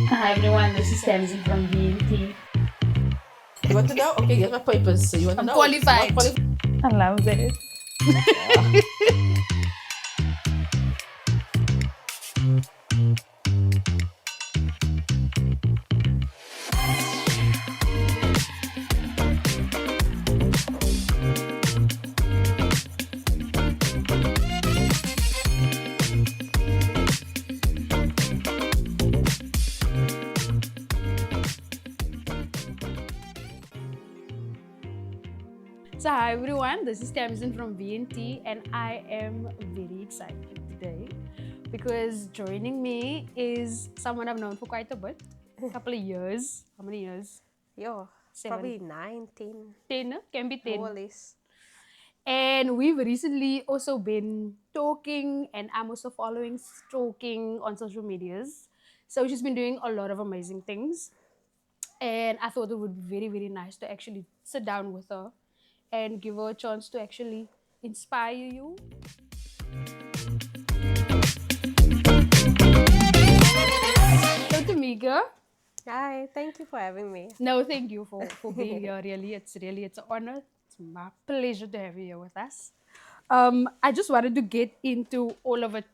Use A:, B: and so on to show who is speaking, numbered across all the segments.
A: Hi everyone, this is Tamsin from BNT.
B: You want to know? Okay, here's my papers. So you want to
A: I'm
B: know?
A: qualified.
B: I'm not qualified.
A: I love it. So hi everyone, this is Tamsin from BNT and I am very excited today because joining me is someone I've known for quite a bit, a couple of years. How many years?
B: Yo,
A: 7,
B: probably 9, 10,
A: 10, can be 10.
B: more or less.
A: And we've recently also been talking, and I'm also following stalking on social medias. So she's been doing a lot of amazing things. And I thought it would be very, very nice to actually sit down with her and give her a chance to actually inspire you. So, Tamica,
B: Hi, thank you for having me.
A: no, thank you for being here. It's an honor. It's my pleasure to have you here with us. I just wanted to get into all of it.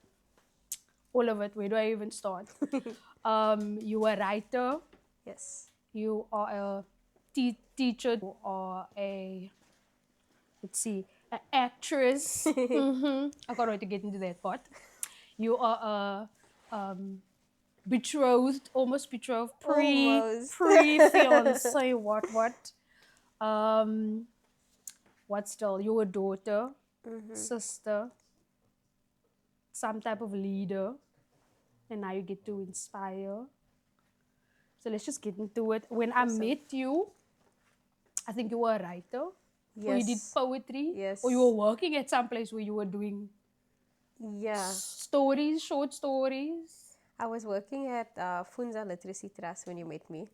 A: All of it. Where do I even start? You are a writer.
B: Yes.
A: You are a teacher. You are a, let's see, an actress. I can't wait to get into that part. You are a betrothed, almost betrothed,
B: Almost.
A: pre fiance. What? Um, what still? You're a daughter, sister, some type of leader, and now you get to inspire. So let's just get into it. When I
B: Awesome.
A: met you, I think you were a writer, or you did
B: Yes.
A: poetry,
B: Yes.
A: or you were working at some place where you were doing
B: Yeah.
A: stories, short stories.
B: I was working at Funza Literacy Trust when you met me.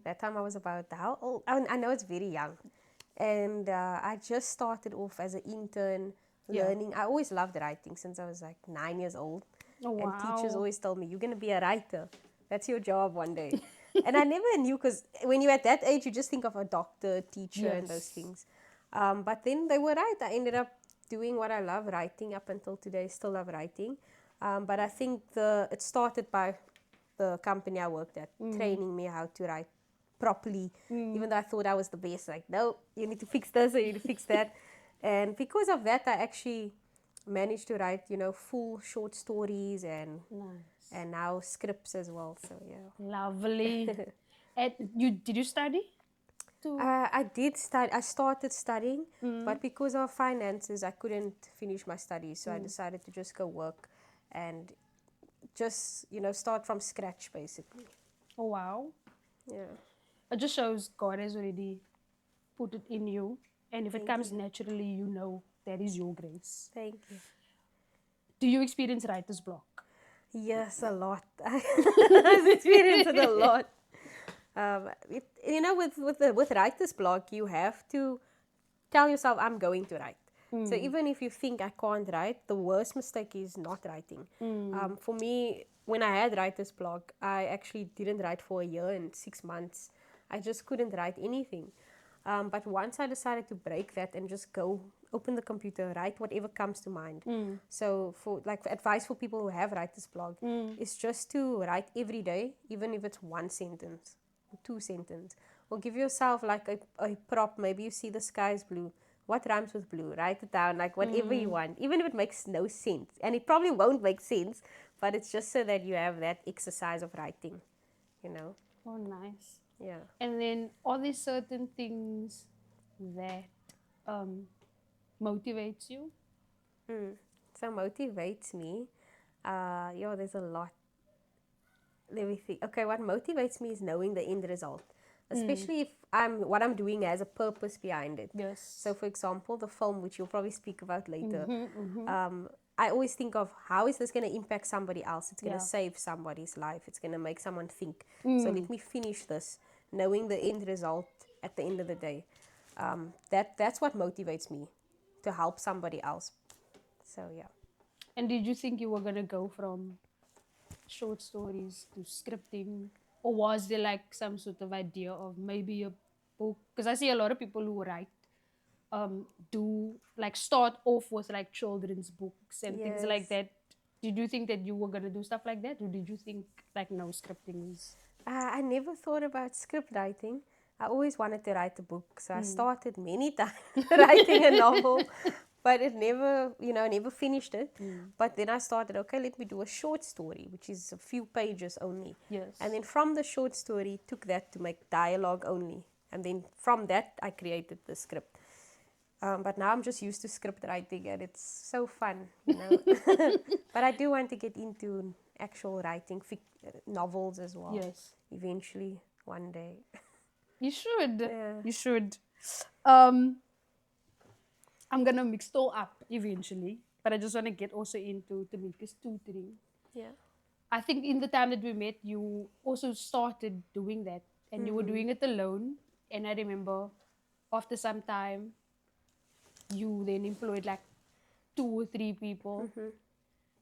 B: That time I was about how old? I know it's very young. And I just started off as an intern
A: Yeah.
B: learning. I always loved writing since I was like 9 years old.
A: Oh,
B: And teachers
A: wow.
B: always told me, you're going to be a writer. That's your job one day. And I never knew because when you're at that age, you just think of a doctor, teacher, and those
A: Yes.
B: things. But then they were right. I ended up doing what I love, writing up until today. Still love writing. But I think it started by the company I worked at, training me how to write properly, even though I thought I was the best. Like, no, you need to fix this or you need to fix that. And because of that, I actually managed to write, full short stories and
A: Nice.
B: now scripts as well. So yeah.
A: Lovely. And did you study? To
B: I did study. I started studying, but because of finances, I couldn't finish my studies. So I decided to just go work and just start from scratch basically.
A: Oh, wow.
B: Yeah.
A: It just shows God has already put it in you. And if it
B: Thank
A: comes
B: you.
A: naturally, you know that is your grace.
B: Thank you.
A: Do you experience writer's block?
B: Yes, a lot. I've experienced it a lot. With writer's block, you have to tell yourself, I'm going to write. So even if you think I can't write, the worst mistake is not writing. For me, when I had writer's block, I actually didn't write for a year and 6 months. I just couldn't write anything. But once I decided to break that and just go open the computer, write whatever comes to mind. So for advice for people who have writer's block is just to write every day, even if it's one sentence, 2 sentences, or give yourself like a prop. Maybe you see the sky is blue. What rhymes with blue? Write it down, like whatever you want, even if it makes no sense. And it probably won't make sense, but it's just so that you have that exercise of writing, you know?
A: Oh, nice.
B: Yeah.
A: And then are there certain things that motivates you?
B: So motivates me. There's a lot. Let me think. Okay, what motivates me is knowing the end result, especially if what I'm doing has a purpose behind it.
A: Yes.
B: So, for example, the film, which you'll probably speak about later, I always think of how is this going to impact somebody else? It's going to save somebody's life. It's going to make someone think. So let me finish this, knowing the end result at the end of the day. That's what motivates me, to help somebody else. So yeah.
A: And did you think you were gonna go from short stories to scripting? Or was there like some sort of idea of maybe a book? Because I see a lot of people who write do like start off with like children's books and things like
B: Yes.
A: that. Did you think that you were gonna do stuff like that, or did you think like no, scripting is?
B: I never thought about script writing. I always wanted to write a book, so I
A: Mm.
B: started many times writing a novel, but it never, never finished it.
A: Mm.
B: But then I started, okay, let me do a short story, which is a few pages only. And
A: Yes.
B: then from the short story, took that to make dialogue only. And then from that, I created the script. But now I'm just used to script writing and it's so fun. But I do want to get into actual writing, novels as well,
A: Yes.
B: eventually, one day.
A: You should.
B: Yeah.
A: You should. Um, I'm gonna mix it all up eventually, but I just want to get also into Tamica's tutoring.
B: Yeah.
A: I think in the time that we met, you also started doing that, and you were
B: Mm-hmm.
A: doing it alone. And I remember after some time, you then employed like 2 or 3 people,
B: Mm-hmm.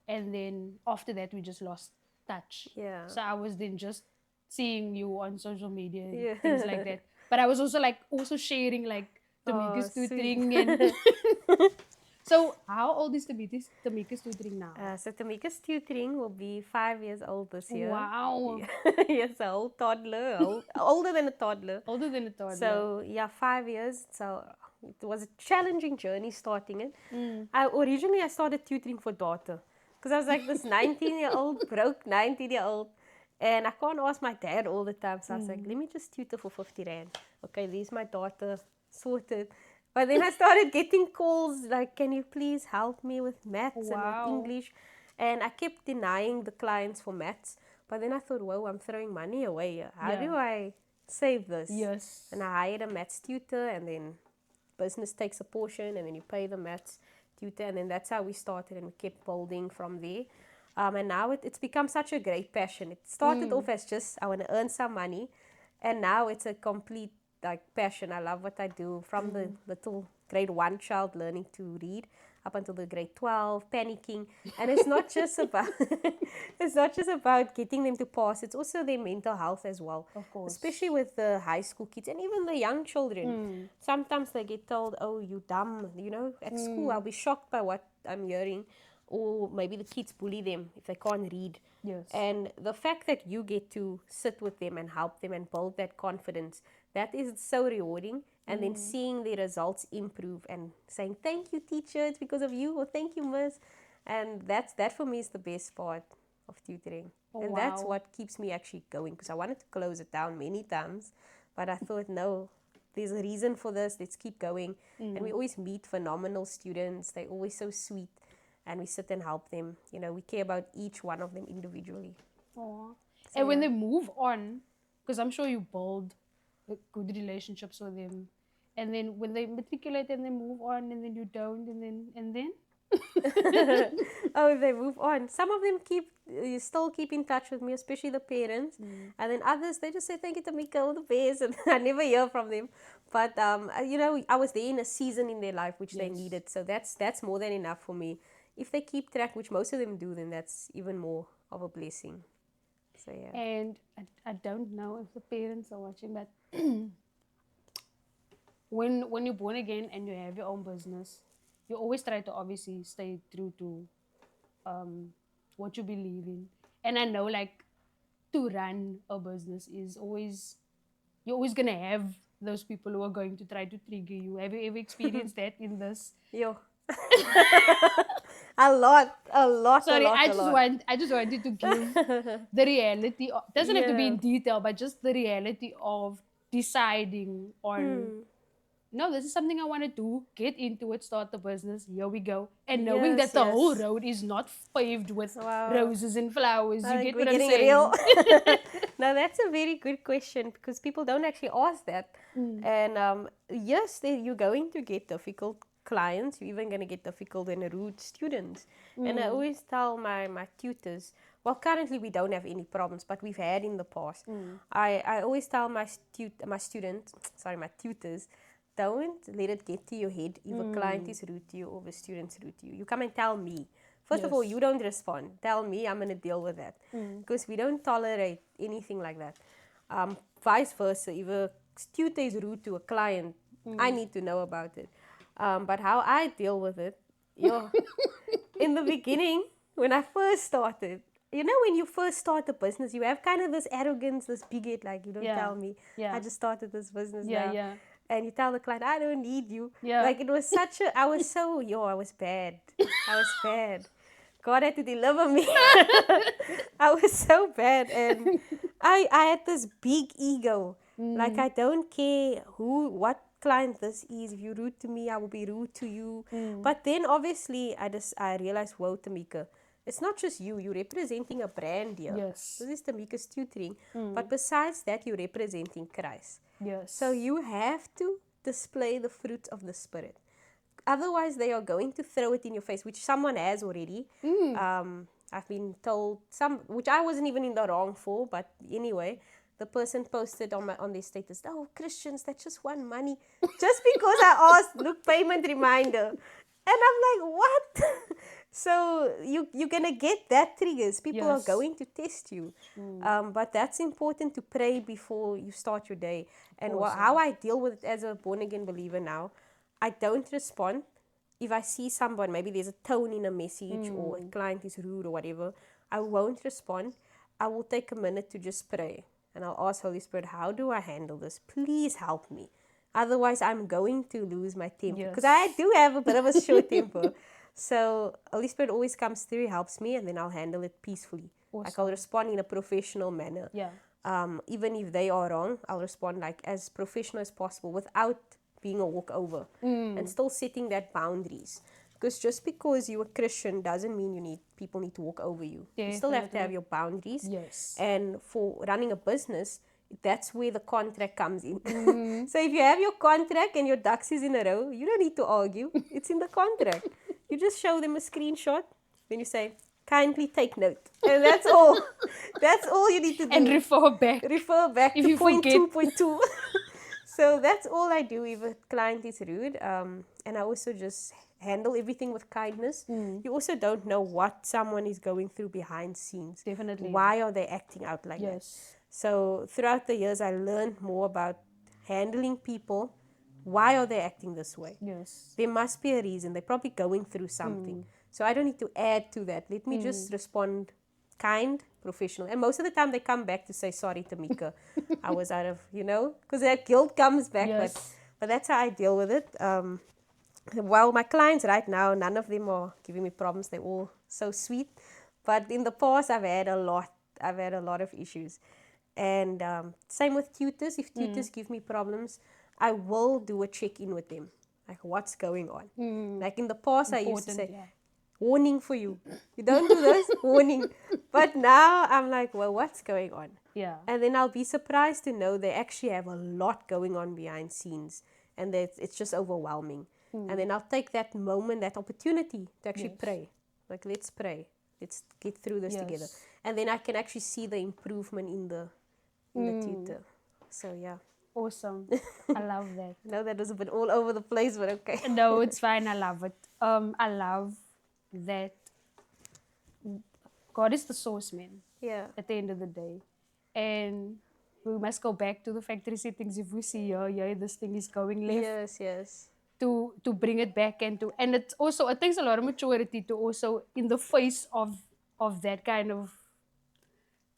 A: and then after that, we just lost touch.
B: Yeah.
A: So I was then just seeing you on social media and
B: Yeah.
A: things like that. But I was also like also sharing like
B: Oh,
A: Tamika's
B: sweet.
A: tutoring and so how old is Tamika's tutoring now?
B: So Tamika's tutoring will be 5 years old this year.
A: Wow.
B: Yeah. Yes, a whole toddler, older than a toddler.
A: Older than a toddler.
B: So yeah, 5 years. So it was a challenging journey starting it.
A: Mm.
B: I started tutoring for daughter because I was like this 19-year-old broke 19-year-old, and I can't ask my dad all the time. So I was like,
A: Mm.
B: let me just tutor for 50 rand. Okay, there's my daughter sorted. But then I started getting calls like, can you please help me with maths and with
A: Wow.
B: English? And I kept denying the clients for maths. But then I thought, whoa, I'm throwing money away here. How
A: Yeah.
B: do I save this?
A: Yes.
B: And I hired a maths tutor, and then business takes a portion, and then you pay the maths tutor, and then that's how we started, and we kept building from there. And now it's become such a great passion. It started
A: Mm.
B: off as just I want to earn some money, and now it's a complete like passion. I love what I do from the
A: Mm.
B: little grade 1 child learning to read up until the grade 12 panicking, and it's not just about it's not just about getting them to pass, it's also their mental health as well,
A: Of
B: especially
A: course.
B: with the high school kids and even the young children.
A: Mm.
B: Sometimes they get told, oh, you dumb, at school. I'll
A: Mm.
B: be shocked by what I'm hearing, or maybe the kids bully them if they can't read.
A: Yes.
B: And the fact that you get to sit with them and help them and build that confidence, that is so rewarding. And then
A: Mm.
B: seeing the results improve and saying, thank you, teacher, it's because of you, or thank you, miss. And that for me is the best part of tutoring.
A: Oh,
B: And that's
A: wow.
B: what keeps me actually going, because I wanted to close it down many times. But I thought, no, there's a reason for this. Let's keep going. And we
A: Mm.
B: always meet phenomenal students. They're always so sweet. And we sit and help them. We care about each one of them individually.
A: Aw.
B: So,
A: And when
B: yeah.
A: they move on, because I'm sure you build good relationships with them, and then when they matriculate and they move on, and then you don't, and then.
B: Oh, they move on. Some of them still keep in touch with me, especially the parents.
A: Mm.
B: And then others, they just say, thank you, Tamika, all the best. And I never hear from them. But, I was there in a season in their life which they
A: Yes.
B: needed. So that's more than enough for me. If they keep track, which most of them do, then that's even more of a blessing. So, yeah.
A: And I don't know if the parents are watching, but when you're born again and you have your own business, you always try to obviously stay true to um, what you believe in. And I know like to run a business is always you're always gonna have those people who are going to try to trigger you. Have you ever experienced that in this?
B: Yo. A lot, a lot, a
A: Sorry,
B: lot, a lot.
A: I just wanted to give the reality doesn't have to be
B: Yeah.
A: in detail, but just the reality of deciding on
B: Hmm.
A: no, this is something I want to do, get into it, start the business, here we go. And knowing that
B: Yes,
A: the whole
B: yes.
A: road is not paved with
B: Wow.
A: roses and flowers.
B: I
A: You
B: think
A: get
B: we're
A: what I'm
B: getting real.
A: saying?
B: Now, that's a very good question because people don't actually ask that.
A: Mm.
B: And yes, you're going to get difficult clients. You're even going to get difficult and rude students. And I
A: Mm.
B: always tell my tutors, well, currently we don't have any problems, but we've had in the past.
A: Mm.
B: I always tell my students, sorry, my tutors, don't let it get to your head if a client
A: Mm.
B: is rude to you or if a student's rude to you. You come and tell me. First of all,
A: Yes.
B: you don't respond. Tell me, I'm going to deal with that. Because we don't tolerate anything like that. Vice versa, if a tutor is rude to a client, I need to know about it. But how I deal with it, yo, in the beginning, when I first started, you know, when you first start a business, you have kind of this arrogance, this bigot, like, you don't
A: Yeah.
B: tell me, I
A: Yeah.
B: just started this business
A: Yeah.
B: now.
A: Yeah.
B: And you tell the client, I don't need you.
A: Yeah.
B: Like, it was such a, I was so, I was bad. I was bad. God had to deliver me. I was so bad. And I had this big ego. Like, I don't care what client this is. If you're rude to me, I will be rude to you. But then obviously I realized, whoa, Tamica, it's not just you. You're representing a brand here.
A: Yes.
B: This is Tamica's tutoring. But besides that, you're representing Christ.
A: Yes.
B: So you have to display the fruit of the Spirit. Otherwise, they are going to throw it in your face, which someone has already. I've been told which I wasn't even in the wrong for, but anyway, the person posted on their status, "Oh, Christians, that just want money." Just because I asked, look, payment reminder. And I'm like, what? So you're gonna get that triggers. People are
A: Yes.
B: going to test you. But that's important to pray before you start your day. And how I deal with it as a born again believer now, I don't respond. If I see someone, maybe there's a tone in a message or a client is rude or whatever, I won't respond. I will take a minute to just pray. And I'll ask Holy Spirit, how do I handle this? Please help me. Otherwise, I'm going to lose my temper. Because I do have a bit of a short temper. So Holy Spirit always comes through, helps me, and then I'll handle it peacefully. Like I'll respond in a professional manner.
A: Yeah.
B: Even if they are wrong, I'll respond like as professional as possible without being a walkover and still setting that boundaries. Because just because you're a Christian doesn't mean people need to walk over you. You still have to have your boundaries.
A: Yes.
B: And for running a business, that's where the contract comes in. So if you have your contract and your ducks is in a row, you don't need to argue. It's in the contract. You just show them a screenshot. Then you say, kindly take note. And that's all. That's all you need to do.
A: And refer back.
B: Refer back
A: If
B: to
A: you
B: point
A: forget.
B: 2.2. So that's all I do if a client is rude. And I also just handle everything with kindness. You also don't know what someone is going through behind scenes.
A: Definitely.
B: Why are they acting out like that?
A: Yes.
B: So throughout the years, I learned more about handling people. Why are they acting this way?
A: Yes.
B: There must be a reason. They're probably going through something. So I don't need to add to that. Let me just respond kind, professional. And most of the time they come back to say, sorry, Tamica, I was out of, because that guilt comes back.
A: Yes.
B: But that's how I deal with it. Well, my clients right now, none of them are giving me problems. They're all so sweet. But in the past, I've had a lot of issues. And same with tutors. If tutors give me problems, I will do a check-in with them. Like, what's going on? Like in the past, I used to say, warning for you. You don't do this, warning. But now I'm like, well, what's going on?
A: Yeah.
B: And then I'll be surprised to know they actually have a lot going on behind scenes. And that it's just overwhelming. And then I'll take that moment, that opportunity to actually pray. Like, let's pray. Let's get through this together. And then I can actually see the improvement in the tutor. So, yeah.
A: Awesome. I love that.
B: I know that was a bit all over the place, but okay.
A: No, it's fine. I love it. I love that God is the source, man.
B: Yeah.
A: At the end of the day. And we must go back to the factory settings if we see, this thing is going left.
B: Yes.
A: To bring it back and it also, it takes a lot of maturity to also, in the face of that kind of,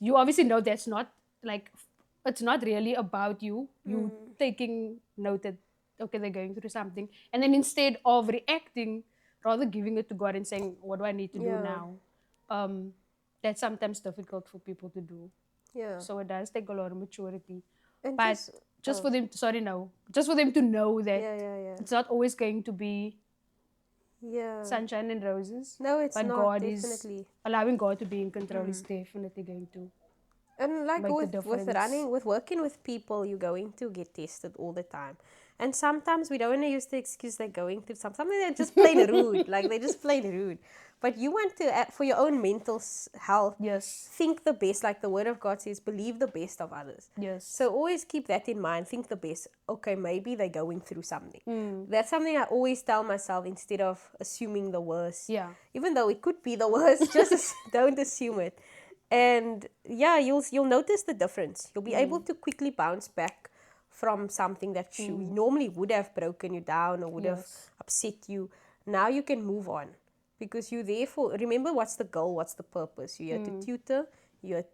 A: you obviously know that's not like, it's not really about you taking note that, okay, they're going through something, and then instead of reacting, rather giving it to God and saying, what do I need to do now? That's sometimes difficult for people to do.
B: Yeah.
A: So it does take a lot of maturity.
B: And
A: But just for them, just for them to know that it's not always going to be sunshine and roses.
B: No, it's
A: but
B: not,
A: God
B: definitely.
A: is allowing God to be in control is definitely going to.
B: And like
A: make the difference.
B: with working with people, you're going to get tested all the time. And sometimes we don't want to use the excuse they're going through something. They're just plain rude. Like, they're just plain rude. But you want to, for your own mental health,
A: Yes.
B: think the best. Like the word of God says, believe the best of others.
A: Yes.
B: So always keep that in mind. Think the best. Okay, maybe they're going through something.
A: Mm.
B: That's something I always tell myself instead of assuming the worst.
A: Yeah.
B: Even though it could be the worst, just don't assume it. And yeah, you'll notice the difference. You'll be able to quickly bounce back from something that normally would have broken you down or would have
A: Yes.
B: upset you. Now you can move on because you therefore remember what's the goal, what's the purpose. You're here to tutor.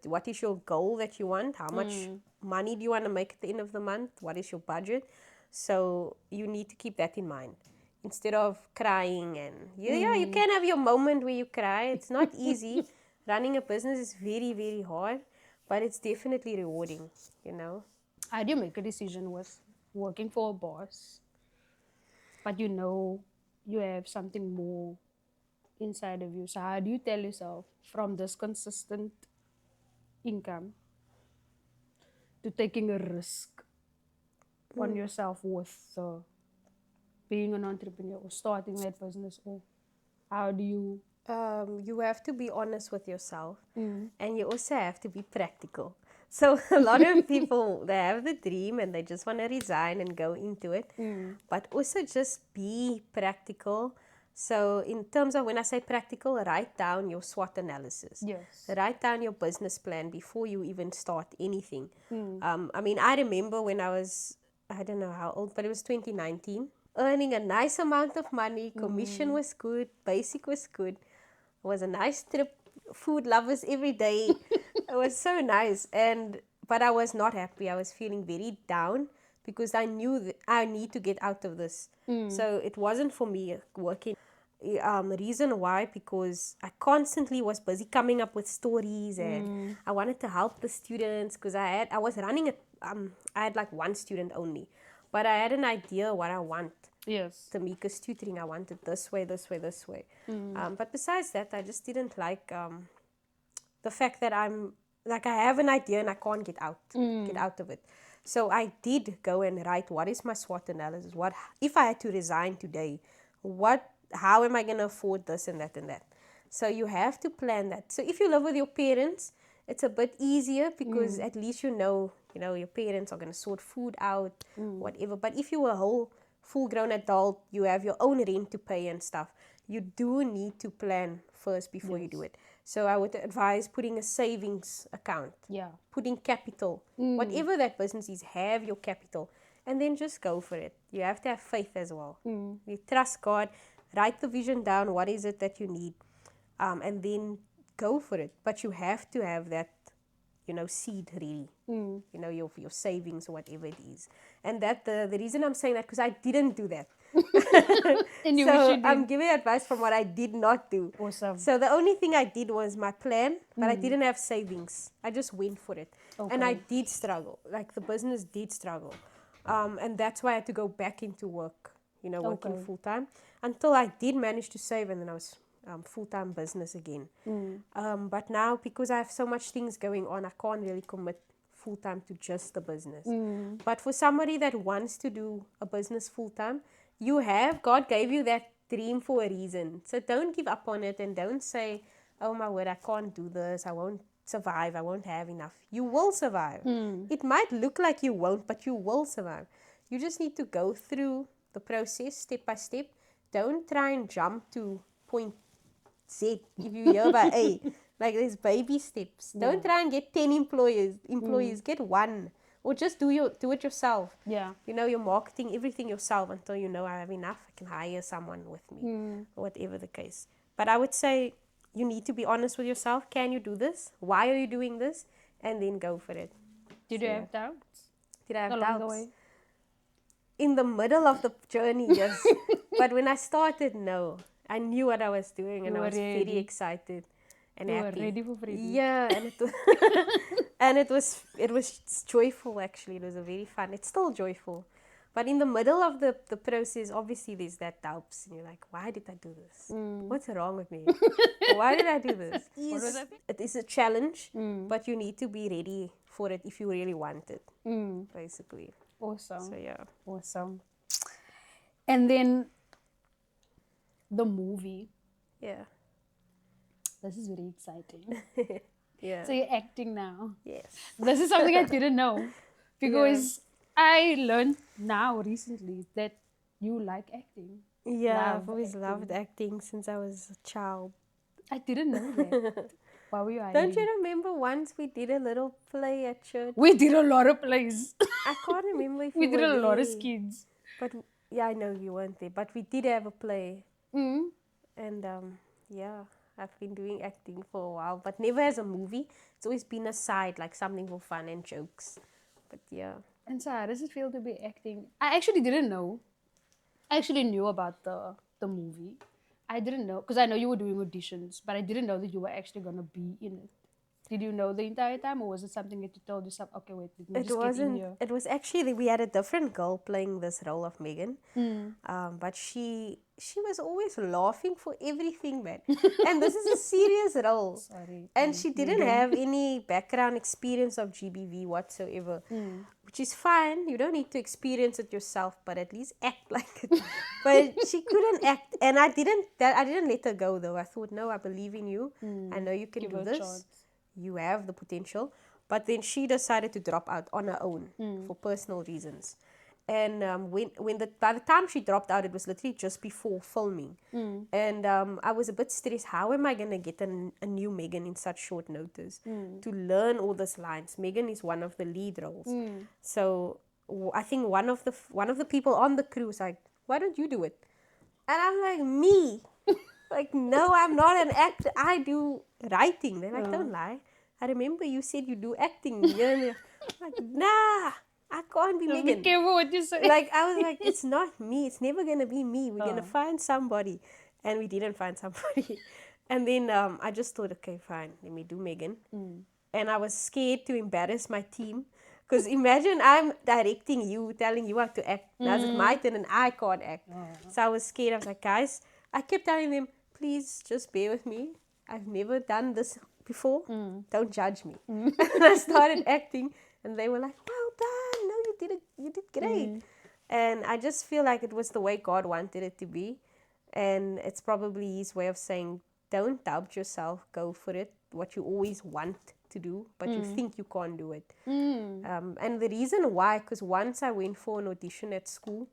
B: What is your goal that you want? How much money do you want to make at the end of the month? What is your budget? So you need to keep that in mind instead of crying. And yeah, you can have your moment where you cry. It's not easy. Running a business is very, very hard, but it's definitely rewarding, you know.
A: How do you make a decision with working for a boss, but you know you have something more inside of you? So how do you tell yourself from this consistent income to taking a risk on yourself with being an entrepreneur or starting that business? Or how do you?
B: You have to be honest with yourself,
A: Mm.
B: and you also have to be practical. So a lot of people, they have the dream and they just want to resign and go into it, but also just be practical. So in terms of when I say practical, write down your SWOT analysis.
A: Yes.
B: Write down your business plan before you even start anything. I mean, I remember when I was, I don't know how old, but it was 2019, earning a nice amount of money. Commission was good, basic was good. It was a nice trip, food lovers every day. It was so nice, but I was not happy. I was feeling very down because I knew that I need to get out of this. So it wasn't for me working. Reason why, because I constantly was busy coming up with stories and I wanted to help the students because I was running it. I had like one student only, but I had an idea what I want.
A: Yes.
B: Tamica's tutoring, I wanted this way, this way, this way. But besides that, I just didn't like the fact that I'm like I have an idea and I can't get out of it. So I did go and write what is my SWOT analysis. What if I had to resign today? How am I gonna afford this and that and that? So you have to plan that. So if you live with your parents, it's a bit easier because at least you know your parents are gonna sort food out, whatever. But if you're a whole full grown adult, you have your own rent to pay and stuff. You do need to plan first before you do it. So I would advise putting a savings account,
A: Yeah.
B: putting capital, whatever that business is, have your capital, and then just go for it. You have to have faith as well. You trust God, write the vision down, what is it that you need, and then go for it. But you have to have that, seed ready, your savings or whatever it is. And that the reason I'm saying that, because I didn't do that.
A: And you wish
B: So
A: you did.
B: I'm giving advice from what I did not do.
A: Awesome.
B: So the only thing I did was my plan, but I didn't have savings. I just went for it. And I did struggle. Like the business did struggle. And that's why I had to go back into work, working full time until I did manage to save, and then I was full-time business again. But now, because I have so much things going on, I can't really commit full-time to just the business. But for somebody that wants to do a business full-time, God gave you that dream for a reason. So don't give up on it and don't say, oh my word, I can't do this, I won't survive, I won't have enough. You will survive. It might look like you won't, but you will survive. You just need to go through the process step by step. Don't try and jump to point Z if you hear by A. Like there's baby steps. Don't try and get 10 employees. Get one. Or just do it yourself.
A: Yeah.
B: Your marketing, everything yourself until you know I have enough. I can hire someone with me. Or whatever the case. But I would say you need to be honest with yourself. Can you do this? Why are you doing this? And then go for it.
A: Did you have doubts?
B: Did I have
A: along the
B: doubts?
A: way?
B: In the middle of the journey, yes. But when I started, no. I knew what I was doing and I was very excited and
A: You
B: happy.
A: were ready for freedom.
B: Yeah, and it was joyful actually. It was a very fun. It's still joyful. But in the middle of the process, obviously there's that doubts and you're like, why did I do this? What's wrong with me? Why did I do this? It is a challenge, but you need to be ready for it if you really want it. Basically.
A: Awesome.
B: So yeah.
A: Awesome. And then the movie.
B: Yeah.
A: This is very exciting.
B: Yeah.
A: So you're acting now.
B: Yes.
A: This is something I didn't know
B: Yeah.
A: because I learned now recently that you like acting.
B: Yeah, I've
A: Love
B: always loved
A: acting.
B: acting since I was a child.
A: I didn't know that. Why were you
B: Don't
A: hiding?
B: you remember once we did a little play at church?
A: We did a lot of plays.
B: I can't remember if
A: We
B: you
A: did
B: were
A: a lot of
B: there,
A: skits.
B: but yeah, I know you weren't there. But we did have a play,
A: Mm.
B: and yeah, I've been doing acting for a while, but never as a movie. It's always been a side, like something for fun and jokes. But yeah,
A: And so how does it feel to be acting? I actually didn't know. I actually knew about the movie. I didn't know because I know you were doing auditions, but I didn't know that you were actually gonna be in it. Did you know the entire time, or was it something that you told yourself? Okay, wait, let me
B: it
A: just get in
B: wasn't.
A: here.
B: It was actually we had a different girl playing this role of Megan,
A: Mm.
B: but she was always laughing for everything, man. And this is a serious role,
A: Sorry,
B: and she didn't
A: Megan.
B: have any background experience of GBV whatsoever.
A: Mm.
B: Which is fine. You don't need to experience it yourself, but at least act like it. But she couldn't act, and I didn't let her go though. I thought, no, I believe in you. I know you can
A: Give
B: do
A: her a
B: this.
A: chance.
B: You have the potential. But then she decided to drop out on her own
A: Mm.
B: for personal reasons. And by the time she dropped out, it was literally just before filming.
A: Mm.
B: And I was a bit stressed. How am I going to get a new Megan in such short notice
A: Mm.
B: to learn all these lines? Megan is one of the lead roles.
A: Mm.
B: So I think one of the people on the crew was like, "Why don't you do it?" And I'm like, "Me? Like, no, I'm not an actor. I do writing." They're like, "Don't lie. I remember you said you do acting." Yeah, I'm like, nah, I can't be
A: Just be
B: Megan.
A: careful what you say.
B: Like, I was like, it's not me. It's never gonna be me. We're gonna
A: Uh.
B: find somebody, and we didn't find somebody. And then I just thought, okay, fine, let me do Megan.
A: Mm.
B: And I was scared to embarrass my team. Because imagine I'm directing you, telling you how to act. Now it's my turn and I can't act. So I was scared. I was like, guys, I kept telling them, please just bear with me. I've never done this before. Don't judge me. And I started acting and they were like, well done. No, you did great. And I just feel like it was the way God wanted it to be. And it's probably his way of saying, don't doubt yourself, go for it. What you always want to do, but you think you can't do it. And the reason why, because once I went for an audition at school,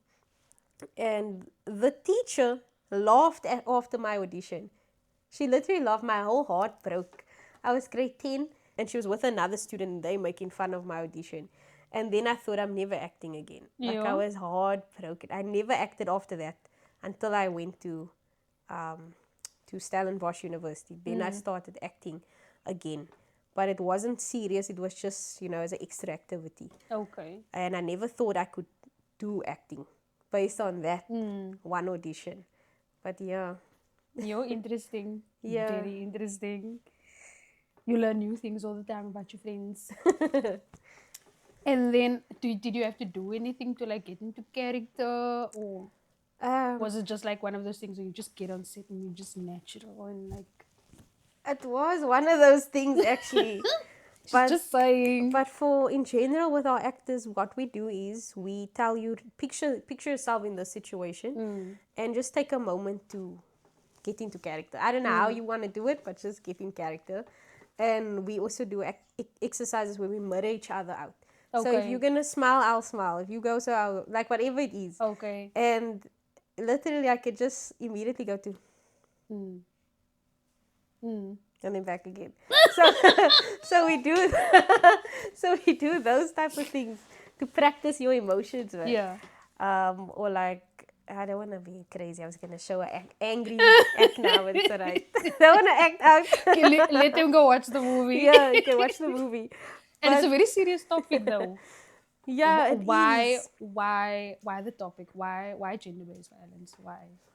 B: and the teacher laughed after my audition. She literally laughed. My whole heart broke. I was grade 10, and she was with another student, and they making fun of my audition. And then I thought, I'm never acting again. Like, I
A: Yeah.
B: was heartbroken. I never acted after that until I went to Stellenbosch University. Then I started acting again. But it wasn't serious. It was just, as an extra activity.
A: Okay.
B: And I never thought I could do acting based on that one audition. But yeah,
A: You're interesting.
B: yeah.
A: Very interesting. You learn new things all the time about your friends. And then, did you have to do anything to like get into character, or
B: Um,
A: was it just like one of those things where you just get on set and you're just natural and like
B: it was one of those things actually.
A: she's
B: But
A: just saying?
B: But for in general with our actors, what we do is we tell you picture yourself in the situation and just take a moment to get into character. I don't know how you want to do it, but just get in character. And we also do exercises where we mirror each other out. So if
A: Okay.
B: you're gonna smile, I'll smile. If you go, so I'll, like whatever it is.
A: Okay.
B: And literally, I could just immediately go to
A: Mm. Mm.
B: and then back again. So so we do so we do those type of things to practice your emotions, right?
A: Yeah.
B: Or like I don't want to be crazy. I was gonna show an angry act now. It's alright. I don't want to act out.
A: Okay, let them go watch the movie.
B: Yeah, you can watch the movie.
A: And it's a
B: But
A: very serious topic though.
B: yeah, it
A: Why
B: is.
A: why the topic? Why gender-based violence?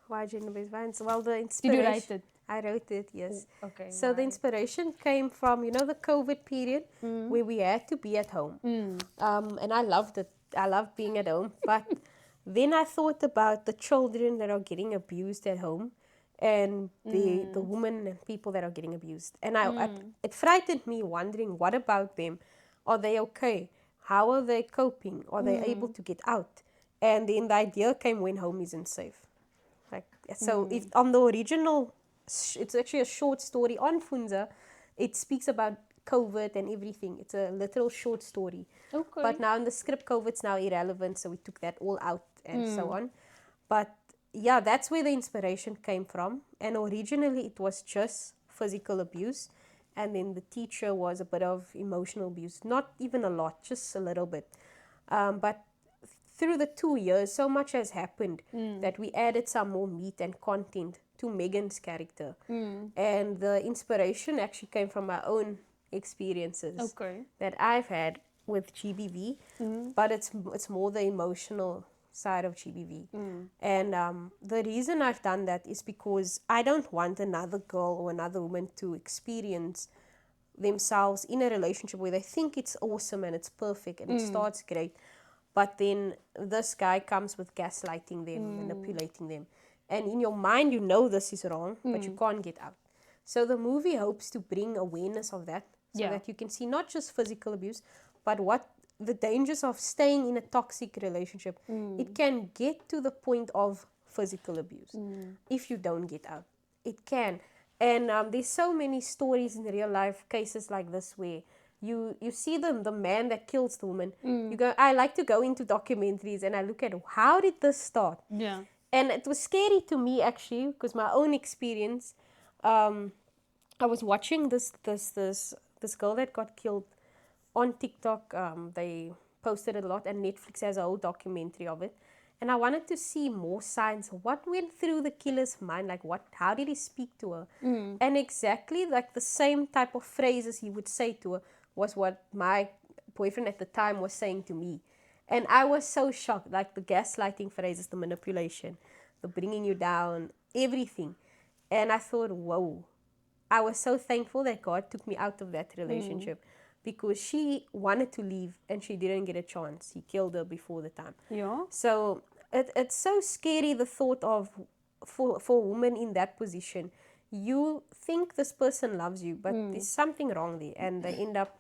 B: Why gender-based violence? Well, the
A: Did
B: inspiration.
A: you write it?
B: I wrote it, yes.
A: Okay.
B: So the
A: why?
B: inspiration came from, the COVID period where we had to be at home. And I loved it. I loved being at home. But then I thought about the children that are getting abused at home and the women and people that are getting abused. And it frightened me wondering, what about them? Are they okay? How are they coping? Are they able to get out? And then the idea came when home isn't safe. Like, so if on the original it's actually a short story on Funza. It speaks about COVID and everything. It's a literal short story.
A: Okay.
B: But now in the script, COVID's now irrelevant, so we took that all out and so on. But yeah, that's where the inspiration came from. And originally it was just physical abuse. And then the teacher was a bit of emotional abuse. Not even a lot, just a little bit. But through the 2 years, so much has happened that we added some more meat and content to Megan's character. And the inspiration actually came from my own experiences
A: Okay.
B: that I've had with GBV, but it's more the emotional side of GBV. And the reason I've done that is because I don't want another girl or another woman to experience themselves in a relationship where they think it's awesome and it's perfect and it starts great, but then this guy comes with gaslighting them, manipulating them, and in your mind you know this is wrong, but you can't get out. So the movie hopes to bring awareness of that, so
A: Yeah.
B: that you can see not just physical abuse, but what the dangers of staying in a toxic relationship. It can get to the point of physical abuse if you don't get out. It can. And there's so many stories in real life, cases like this, where you see the man that kills the woman. You go, I like to go into documentaries and I look at how did this start.
A: Yeah.
B: And it was scary to me actually, because my own experience. I was watching this girl that got killed on TikTok. They posted it a lot, and Netflix has a whole documentary of it. And I wanted to see more signs. What went through the killer's mind? Like, what? How did he speak to her? And exactly like the same type of phrases he would say to her was what my boyfriend at the time was saying to me. And I was so shocked. Like the gaslighting phrases, the manipulation, the bringing you down, everything. And I thought, whoa. I was so thankful that God took me out of that relationship, because she wanted to leave and she didn't get a chance. He killed her before the time.
A: Yeah.
B: So it's so scary, the thought of, for a woman in that position, you think this person loves you, but there's something wrong there, and they end up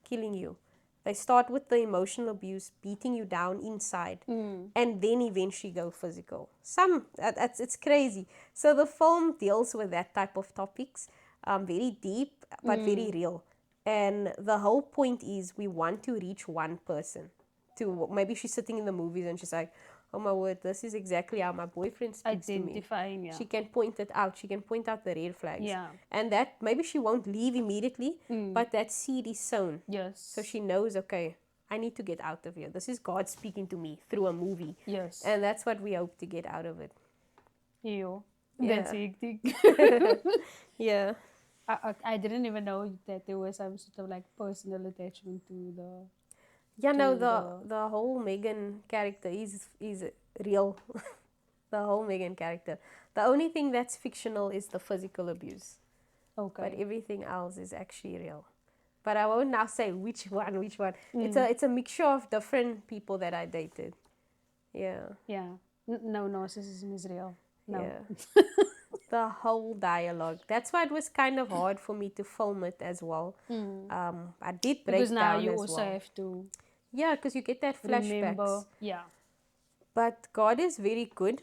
B: killing you. They start with the emotional abuse, beating you down inside, and then eventually go physical. It's crazy. So the film deals with that type of topics, very deep but very real. And the whole point is we want to reach one person. To maybe she's sitting in the movies and she's like, oh my word, this is exactly how my boyfriend speaks to me.
A: Identifying. Yeah.
B: She can point it out. She can point out the red flags.
A: Yeah.
B: And that maybe she won't leave immediately, but that seed is sown.
A: Yes.
B: So she knows, okay, I need to get out of here. This is God speaking to me through a movie.
A: Yes.
B: And that's what we hope to get out of it.
A: You.
B: Yeah.
A: That's hectic.
B: Yeah.
A: I didn't even know that there was some sort of like personal attachment to the.
B: Yeah, no,
A: To
B: the whole Megan character is real. The whole Megan character. The only thing that's fictional is the physical abuse.
A: Okay.
B: But everything else is actually real. But I won't now say which one.
A: Mm.
B: It's a mixture of different people that I dated. Yeah.
A: Yeah. No, narcissism is real. No.
B: Yeah. The whole dialogue. That's why it was kind of hard for me to film it as well. I did break
A: Because now
B: down
A: you
B: as
A: also
B: well.
A: have to
B: Yeah, because you get that
A: remember.
B: flashbacks.
A: Yeah.
B: But God is very good.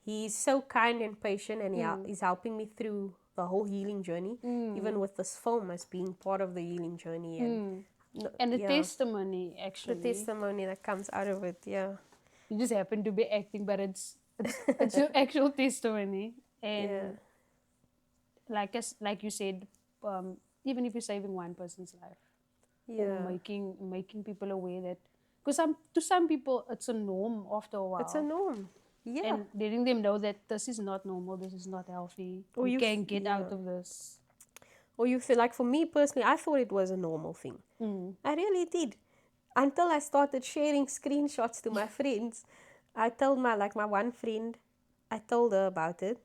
B: He's so kind and patient, and he's helping me through the whole healing journey, even with this film as being part of the healing journey. And
A: And the
B: yeah,
A: testimony,
B: the
A: actually.
B: testimony that comes out of it, yeah.
A: You just happen to be acting, but it's your actual testimony. And
B: Yeah.
A: like you said, even if you're saving one person's life, or
B: Yeah.
A: making people aware that, because to some people it's a norm after a while.
B: It's a norm. Yeah.
A: And letting them know that this is not normal, this is not healthy.
B: Or
A: You
B: you
A: can get out
B: yeah.
A: of this.
B: Or you feel like, for me personally, I thought it was a normal thing. I really did. Until I started sharing screenshots to my friends. I told my one friend, I told her about it.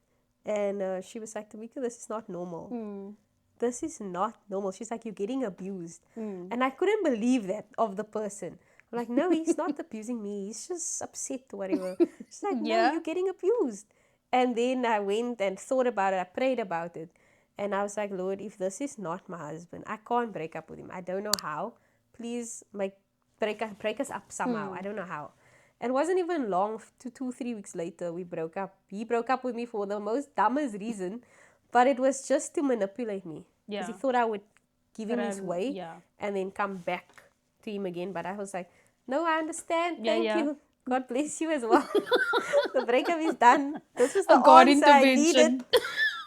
B: And she was like, Tamica, this is not normal. This is not normal. She's like, you're getting abused. And I couldn't believe that of the person. I'm like, no, he's not abusing me. He's just upset or whatever. She's like, no,
A: Yeah.
B: you're getting abused. And then I went and thought about it. I prayed about it. And I was like, Lord, if this is not my husband, I can't break up with him. I don't know how. Please break us up somehow. I don't know how. And it wasn't even long, 2, 3 weeks later, we broke up. He broke up with me for the most dumbest reason. But it was just to manipulate me. Because he
A: Yeah.
B: thought I would give him his
A: Run.
B: way
A: Yeah.
B: and then come back to him again. But I was like, no, I understand.
A: Yeah.
B: Thank
A: Yeah.
B: you. God bless you as well. The breakup is done. This was
A: A
B: the
A: God
B: answer I needed.
A: intervention.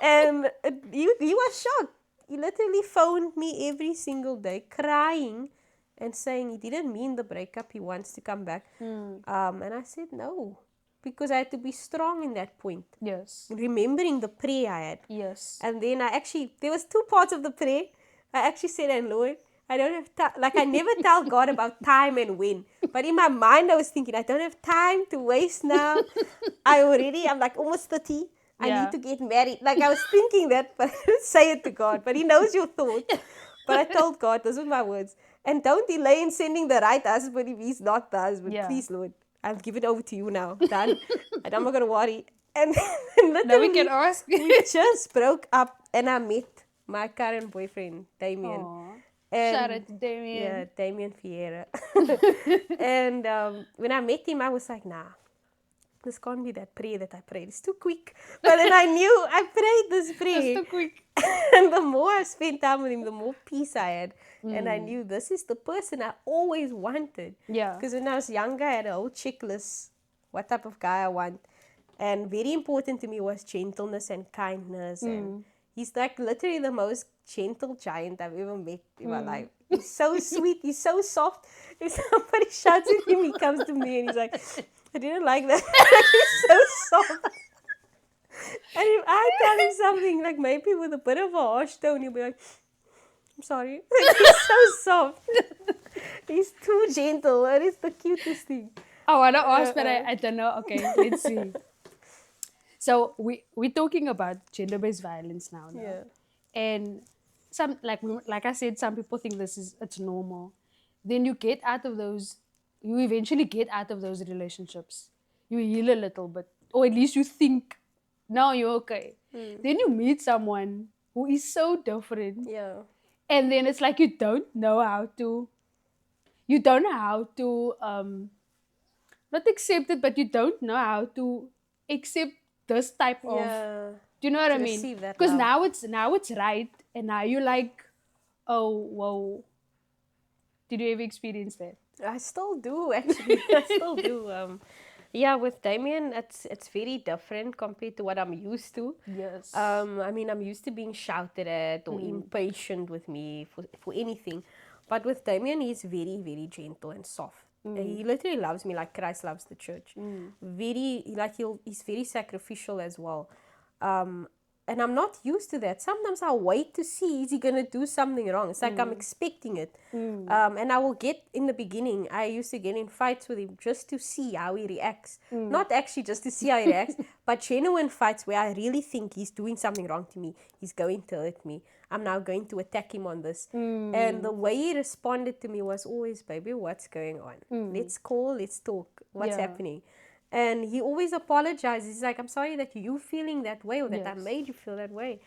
B: And he was shocked. He literally phoned me every single day, crying and saying he didn't mean the breakup. He wants to come back. And I said no, because I had to be strong in that point,
A: Yes.
B: remembering the prayer I had.
A: Yes.
B: And then there was two parts of the prayer. I actually said, and Lord, I don't have time. Like, I never tell God about time and when. But in my mind, I was thinking, I don't have time to waste now. I'm like almost 30. I need
A: Yeah.
B: to get married. Like, I was thinking that, but I didn't say it to God. But He knows your thoughts. But I told God, those were my words. And don't delay in sending the right husband if he's not the husband.
A: Yeah.
B: Please, Lord, I'll give it over to you now. Done. And I'm not going to worry. And
A: Now we can
B: literally,
A: ask.
B: we just broke up and I met my current boyfriend, Damien.
A: Aw. Shout
B: And
A: out to Damien.
B: yeah, Damien Fiera. And when I met him, I was like, nah, this can't be that prayer that I prayed. It's too quick. But then I knew I prayed this
A: That's
B: prayer.
A: too quick.
B: And the more I spent time with him, the more peace I had. And I knew this is the person I always wanted.
A: Yeah.
B: Because when I was younger, I had a whole checklist, what type of guy I want. And very important to me was gentleness and kindness. And he's like literally the most gentle giant I've ever met in my life. He's so sweet. He's so soft. If somebody shouts at him, he comes to me and he's like, I didn't like that. He's so soft. And if I tell him something, like maybe with a bit of a harsh tone, he'll be like, I'm sorry. Like, he's so soft. He's too gentle. And it's the cutest thing.
A: I want to ask, but I don't know. Okay, let's see. So we're talking about gender-based violence now. No?
B: Yeah.
A: And some like I said, some people think it's normal. Then you get out of those. You eventually get out of those relationships. You heal a little bit, or at least you think, now you're okay. Then you meet someone who is so different,
B: Yeah.
A: and then it's like you don't know how to. You don't know how to not accept it, but you don't know how to accept this type of.
B: Yeah.
A: Do you know what
B: To
A: I mean?
B: receive that
A: Because
B: love.
A: now it's right, and now you're like, oh whoa. Did you ever experience that?
B: I still do, actually. I still do. Yeah, with Damien, it's very different compared to what I'm used to.
A: Yes.
B: I mean, I'm used to being shouted at or impatient with me for anything. But with Damien, he's very, very gentle and soft. He literally loves me like Christ loves the church. Very, like, he's very sacrificial as well. And I'm not used to that. Sometimes I wait to see, is he going to do something wrong? It's like I'm expecting it. And I will get, in the beginning, I used to get in fights with him just to see how he reacts. Not actually just to see how he reacts, but genuine fights where I really think he's doing something wrong to me. He's going to hurt me. I'm now going to attack him on this. And the way he responded to me was always, baby, what's going on? Let's call, let's talk. What's happening? And he always apologizes. He's like, I'm sorry that you feeling that way or that I
A: Yes.
B: made you feel that way.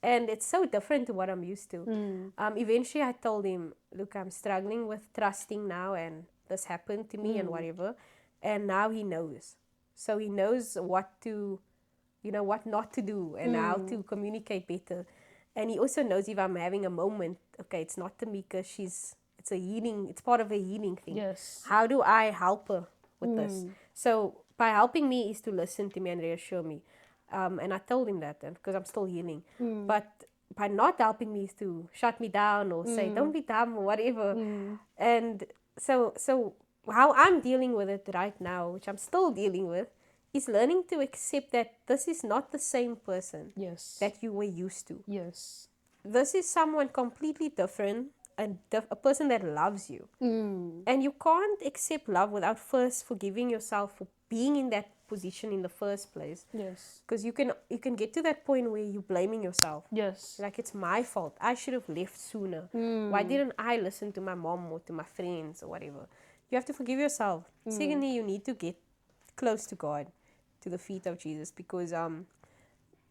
B: And it's so different to what I'm used to. Eventually, I told him, look, I'm struggling with trusting now, and this happened to me and whatever. And now he knows. So he knows what to, what not to do and how to communicate better. And he also knows if I'm having a moment, okay, it's not Tamica, it's a healing, it's part of a healing thing.
A: Yes.
B: How do I help her with this? So by helping me is to listen to me and reassure me. And I told him that because I'm still healing. But by not helping me is to shut me down or say, don't be dumb or whatever. And so how I'm dealing with it right now, which I'm still dealing with, is learning to accept that this is not the same person
A: Yes.
B: that you were used to.
A: Yes.
B: This is someone completely different, and a person that loves you. And you can't accept love without first forgiving yourself for being in that position in the first place.
A: Yes.
B: Because you can get to that point where you're blaming yourself.
A: Yes.
B: Like, it's my fault. I should have left sooner. Why didn't I listen to my mom or to my friends or whatever? You have to forgive yourself. Secondly, you need to get close to God, to the feet of Jesus, because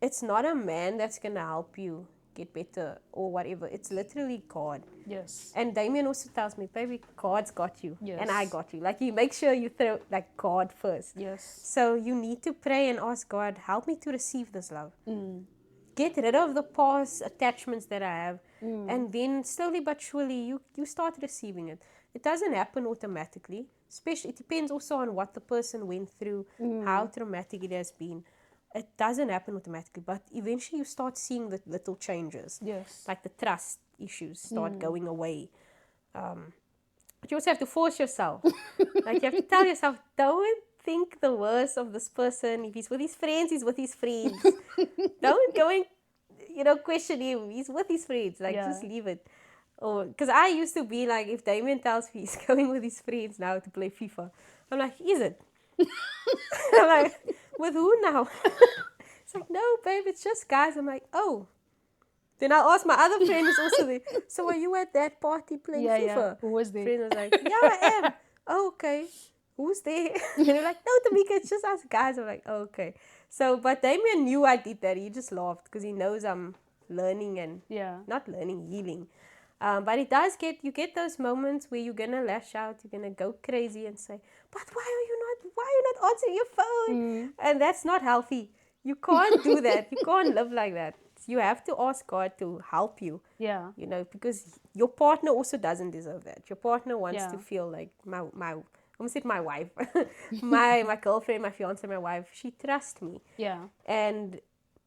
B: it's not a man that's going to help you get better or whatever. It's literally God.
A: Yes.
B: And Damien also tells me, baby, God's got you.
A: Yes.
B: And I got you. Like, you make sure you throw like God first.
A: Yes.
B: So you need to pray and ask God, help me to receive this love. get rid of the past attachments that I have, and then slowly but surely you start receiving it. It doesn't happen automatically. Especially, it depends also on what the person went through, how traumatic it has been. It doesn't happen automatically, but eventually you start seeing the little changes,
A: Yes.
B: like the trust issues start going away. But you also have to force yourself. Like you have to tell yourself, don't think the worst of this person. If he's with his friends, he's with his friends. Don't go and question him. He's with his friends. Like
A: Yeah.
B: just leave it. Or because I used to be like, if Damien tells me he's going with his friends now to play FIFA, I'm like, is it? I'm like, with who now? It's like, no, babe, it's just guys. I'm like, oh. Then I asked my other friend who's also there, so are you at that party playing
A: Yeah, yeah.
B: FIFA?
A: Who was there?
B: Friend was like, yeah, I am. Oh, okay. Who's there? And they're like, no, Tamica, it's just us guys. I'm like, oh, okay. So, but Damien knew I did that. He just laughed because he knows I'm learning and
A: Yeah.
B: not learning, healing. But it does you get those moments where you're gonna lash out, you're gonna go crazy and say, but why are you not answering your phone? And that's not healthy. You can't do that. You can't live like that. You have to ask God to help you,
A: Yeah.
B: because your partner also doesn't deserve that. Your partner wants to
A: Yeah.
B: feel like my I almost said my wife, my girlfriend, my fiance, my wife. She trusts me,
A: Yeah.
B: and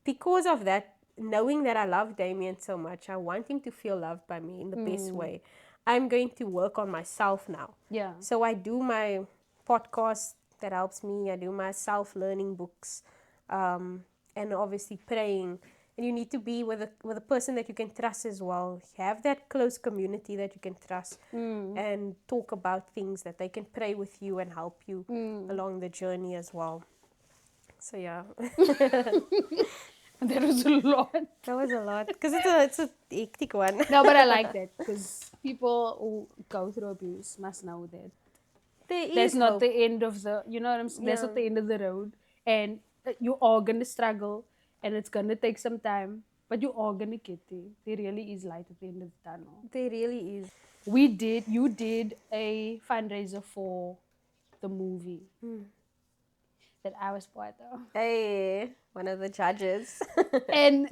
B: because of that, knowing that I love Damien so much, I want him to feel loved by me in the best way. I'm going to work on myself now.
A: Yeah.
B: So I do my podcast that helps me. I do my self-learning books, and obviously praying. And you need to be with a person that you can trust as well. Have that close community that you can trust, and talk about things that they can pray with you and help you along the journey as well. So yeah.
A: That was a lot.
B: That was a lot because it's a hectic one.
A: No, but I like that because people who go through abuse must know that
B: There
A: that's
B: is
A: not
B: hope.
A: the end of the, you know what I'm saying? That's
B: Yeah,
A: not the end of the road. And you are going to struggle and it's going to take some time, but you are going to get there. There really is light at the end of the tunnel.
B: there really is.
A: You did a fundraiser for the movie that I was part of.
B: Hey, one of the judges.
A: And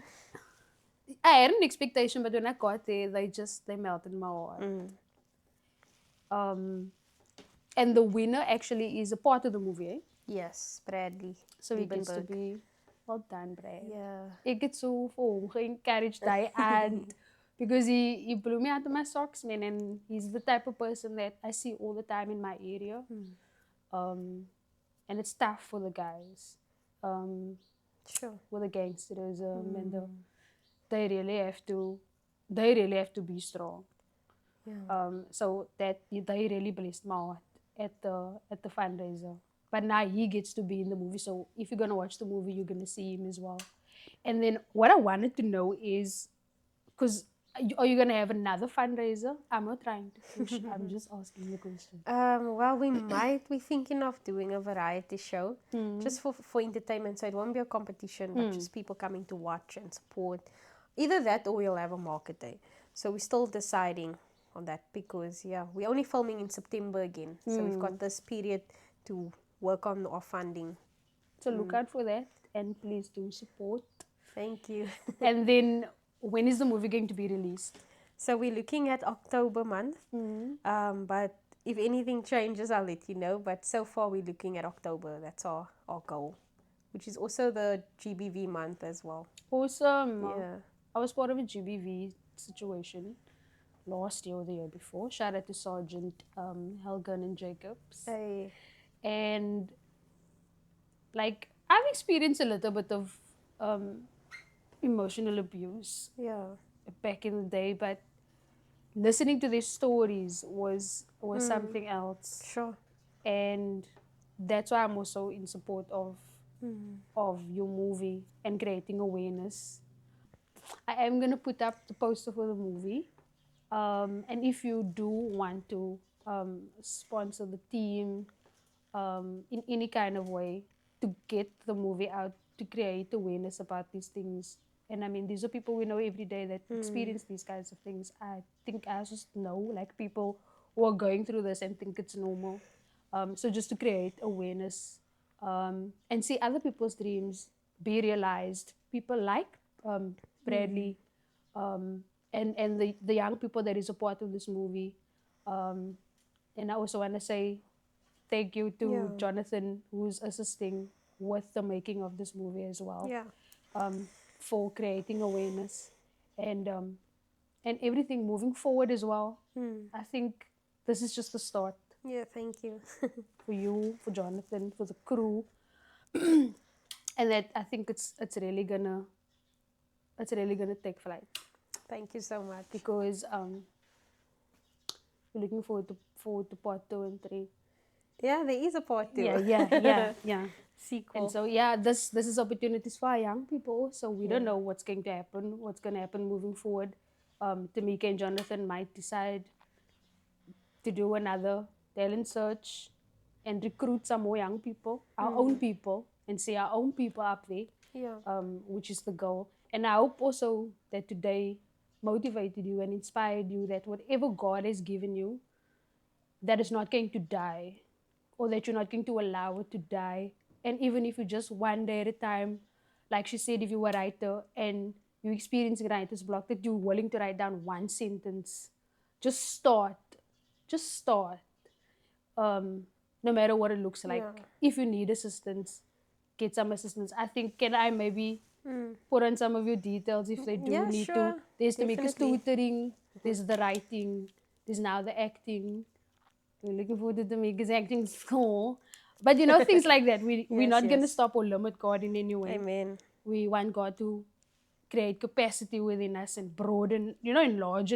A: I had an expectation, but when I got there, they melted my heart. Um, and the winner actually is a part of the movie, eh?
B: Yes, Bradley
A: So he gets to
B: Liebenberg.
A: be well done, Brad.
B: Yeah.
A: Ek het so vir hom ge-encourage daai aand because he blew me out of my socks, man. And he's the type of person that I see all the time in my area. And it's tough for the guys
B: Sure.
A: with the gangsterism and they really have to be strong.
B: Yeah.
A: So that they really blessed my heart at the fundraiser. But now he gets to be in the movie. So if you're gonna watch the movie, you're gonna see him as well. And then what I wanted to know is, because are you gonna have another fundraiser? I'm not trying to push. I'm just asking the question.
B: Well, we might be thinking of doing a variety show just for entertainment. So it won't be a competition, but just people coming to watch and support. Either that or we'll have a market day. So we're still deciding on that because, yeah, we're only filming in September again. So we've got this period to work on our funding.
A: So look out for that and please do support.
B: Thank you.
A: And then when is the movie going to be released?
B: So we're looking at October month. But if anything changes, I'll let you know. But so far, we're looking at October. That's our goal, which is also the GBV month as well.
A: Awesome.
B: Yeah.
A: I was part of a GBV situation last year or the year before. Shout out to Sergeant Helgen and Jacobs.
B: Hey.
A: And like I've experienced a little bit of emotional abuse
B: Yeah.
A: back in the day, but listening to their stories was something else.
B: Sure.
A: And that's why I'm also in support of your movie and creating awareness. I am gonna put up the poster for the movie. And if you do want to sponsor the team in any kind of way to get the movie out, to create awareness about these things. And I mean, these are people we know every day that experience these kinds of things. I think I just know like people who are going through this and think it's normal. So just to create awareness and see other people's dreams be realized. People like Bradley, and the young people that is a part of this movie. Um, and I also want to say thank you to
B: Yeah.
A: Jonathan, who's assisting with the making of this movie as well,
B: Yeah.
A: um, for creating awareness and everything moving forward as well.
B: Mm.
A: I think this is just the start
B: Yeah, thank you.
A: for you, for Jonathan, for the crew, and that I think it's really gonna take flight
B: Thank you so much.
A: because we're looking forward to part 2 and 3.
B: Yeah, there is a part two.
A: Yeah, yeah, yeah, yeah. And
B: Sequel.
A: so yeah, this is opportunities for our young people. So we don't
B: Yeah.
A: know what's going to happen moving forward. Tamika and Jonathan might decide to do another talent search and recruit some more young people, our own people, and see our own people up there,
B: Yeah.
A: which is the goal. And I hope also that today motivated you and inspired you that whatever God has given you, that is not going to die, or that you're not going to allow it to die. And even if you just one day at a time, like she said, if you were a writer and you experiencing writer's block, that you're willing to write down one sentence, just start. Just start. No matter what it looks like.
B: Yeah.
A: If you need assistance, get some assistance. I think, can I maybe
B: Mm.
A: put on some of your details if they do
B: Yeah,
A: need to?
B: sure.
A: There's to make us
B: Definitely.
A: tutoring, there's the writing, there's now the acting. We're looking forward to the Mika's acting school. But things like that. We're
B: Yes,
A: not gonna
B: yes.
A: stop or limit God in any way.
B: Amen.
A: We want God to create capacity within us and broaden, enlarge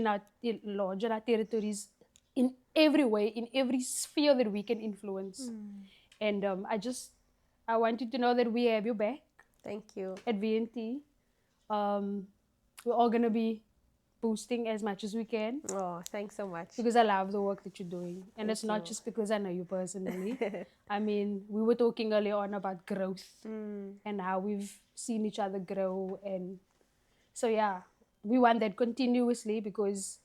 A: our territories in every way, in every sphere that we can influence. And I want you to know that we have your back
B: Thank you.
A: at VNT. Um, we're all gonna be boosting as much as we can
B: Oh, thanks so much.
A: because I love the work that you're doing. And
B: Thank
A: it's not
B: you.
A: just because I know you personally. I mean, we were talking earlier on about growth
B: Mm.
A: and how we've seen each other grow. And so, yeah, we want that continuously because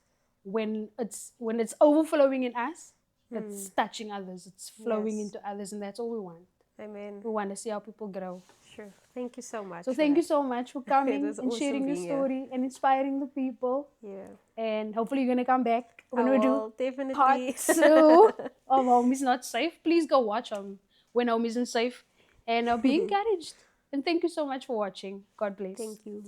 A: when it's overflowing in us, it's touching others, it's flowing
B: Yes.
A: into others, and that's all we want.
B: Amen.
A: We want to see how people grow.
B: Sure. Thank you so much
A: So
B: for
A: thank you
B: that.
A: so much for
B: It
A: coming
B: was
A: and
B: awesome
A: sharing your
B: being here.
A: story and inspiring the people.
B: Yeah.
A: And hopefully you're gonna come back
B: I
A: when we do
B: will
A: part
B: definitely.
A: 2 of Home is Not Safe. Please go watch When Home Isn't Safe, and be encouraged. And thank you so much for watching. God bless.
B: Thank you.